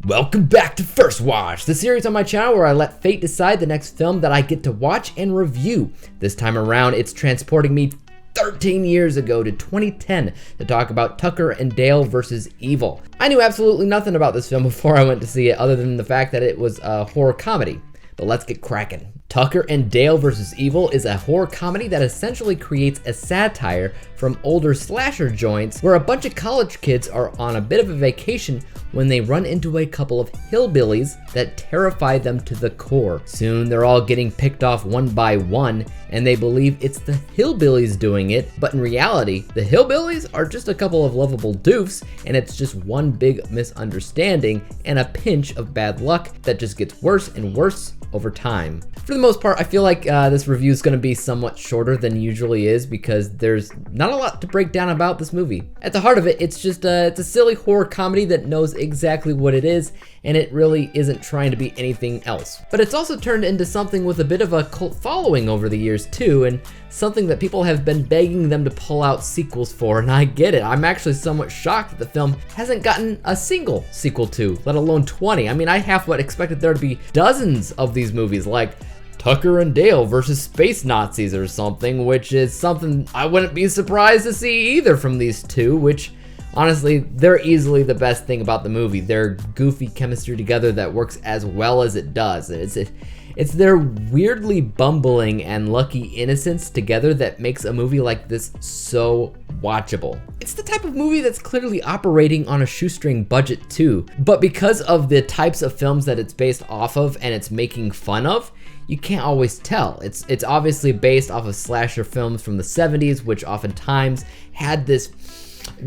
Welcome back to First Watch, the series on my channel where I let fate decide the next film that I get to watch and review. This time around, it's transporting me 13 years ago to 2010 to talk about Tucker and Dale vs. Evil. I knew absolutely nothing about this film before I went to see it other than the fact that it was a horror comedy. But let's get cracking. Tucker and Dale vs. Evil is a horror comedy that essentially creates a satire from older slasher joints where a bunch of college kids are on a bit of a vacation when they run into a couple of hillbillies that terrify them to the core. Soon they're all getting picked off one by one and they believe it's the hillbillies doing it, but in reality, the hillbillies are just a couple of lovable doofs and it's just one big misunderstanding and a pinch of bad luck that just gets worse and worse over time. For the most part, I feel like this review is going to be somewhat shorter than usually is because there's not a lot to break down about this movie. At the heart of it, it's just it's a silly horror comedy that knows exactly what it is, and it really isn't trying to be anything else. But it's also turned into something with a bit of a cult following over the years too, and something that people have been begging them to pull out sequels for, and I get it. I'm actually somewhat shocked that the film hasn't gotten a single sequel to, let alone 20. I mean, I half what expected there to be dozens of these movies, like Tucker and Dale versus Space Nazis or something, which is something I wouldn't be surprised to see either from these two, which honestly, they're easily the best thing about the movie. Their goofy chemistry together that works as well as it does. It's their weirdly bumbling and lucky innocence together that makes a movie like this so watchable. It's the type of movie that's clearly operating on a shoestring budget too, but because of the types of films that it's based off of and it's making fun of, you can't always tell. It's obviously based off of slasher films from the 70s, which oftentimes had this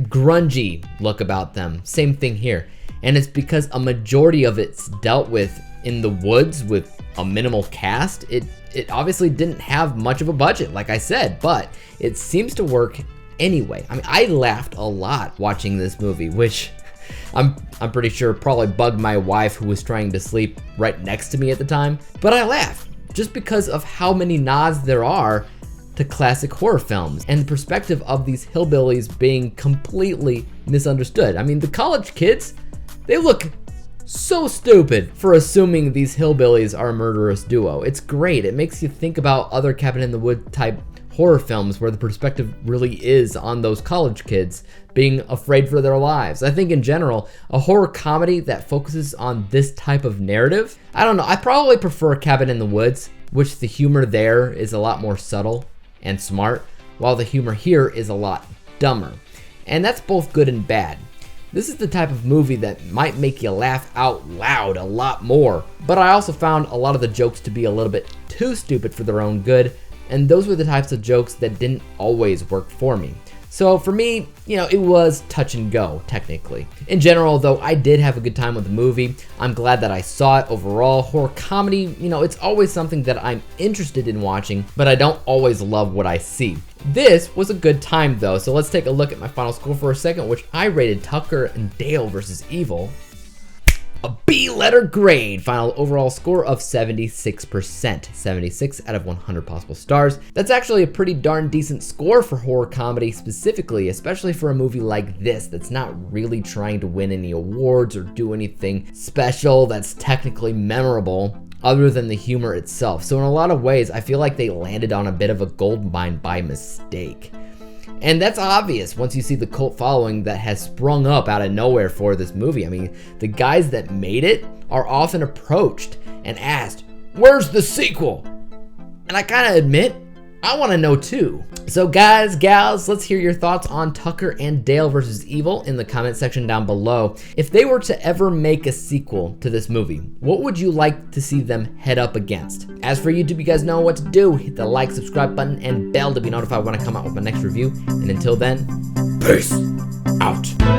grungy look about them. Same thing here. And it's because a majority of it's dealt with in the woods with a minimal cast. It obviously didn't have much of a budget, like I said, but it seems to work anyway. I mean, I laughed a lot watching this movie, which I'm pretty sure probably bugged my wife who was trying to sleep right next to me at the time. But I laughed just because of how many nods there are to classic horror films and the perspective of these hillbillies being completely misunderstood. I mean, the college kids, they look so stupid for assuming these hillbillies are a murderous duo. It's great. It makes you think about other Cabin in the Woods type horror films where the perspective really is on those college kids being afraid for their lives. I think in general, a horror comedy that focuses on this type of narrative, I don't know, I probably prefer Cabin in the Woods, which the humor there is a lot more subtle and smart, while the humor here is a lot dumber. And that's both good and bad. This is the type of movie that might make you laugh out loud a lot more, but I also found a lot of the jokes to be a little bit too stupid for their own good, and those were the types of jokes that didn't always work for me. So for me, it was touch and go, technically. In general, though, I did have a good time with the movie. I'm glad that I saw it overall. Horror comedy, it's always something that I'm interested in watching, but I don't always love what I see. This was a good time, though, so let's take a look at my final score for a second, which I rated Tucker and Dale vs. Evil a B-letter grade. Final overall score of 76%. 76 out of 100 possible stars. That's actually a pretty darn decent score for horror comedy specifically, especially for a movie like this that's not really trying to win any awards or do anything special that's technically memorable other than the humor itself. So in a lot of ways, I feel like they landed on a bit of a gold mine by mistake. And that's obvious once you see the cult following that has sprung up out of nowhere for this movie. I mean, the guys that made it are often approached and asked, "Where's the sequel?" And I kind of admit, I want to know too. So guys, gals, let's hear your thoughts on Tucker and Dale vs. Evil in the comment section down below. If they were to ever make a sequel to this movie, what would you like to see them head up against? As for YouTube, you guys know what to do. Hit the like, subscribe button, and bell to be notified when I come out with my next review. And until then, peace out.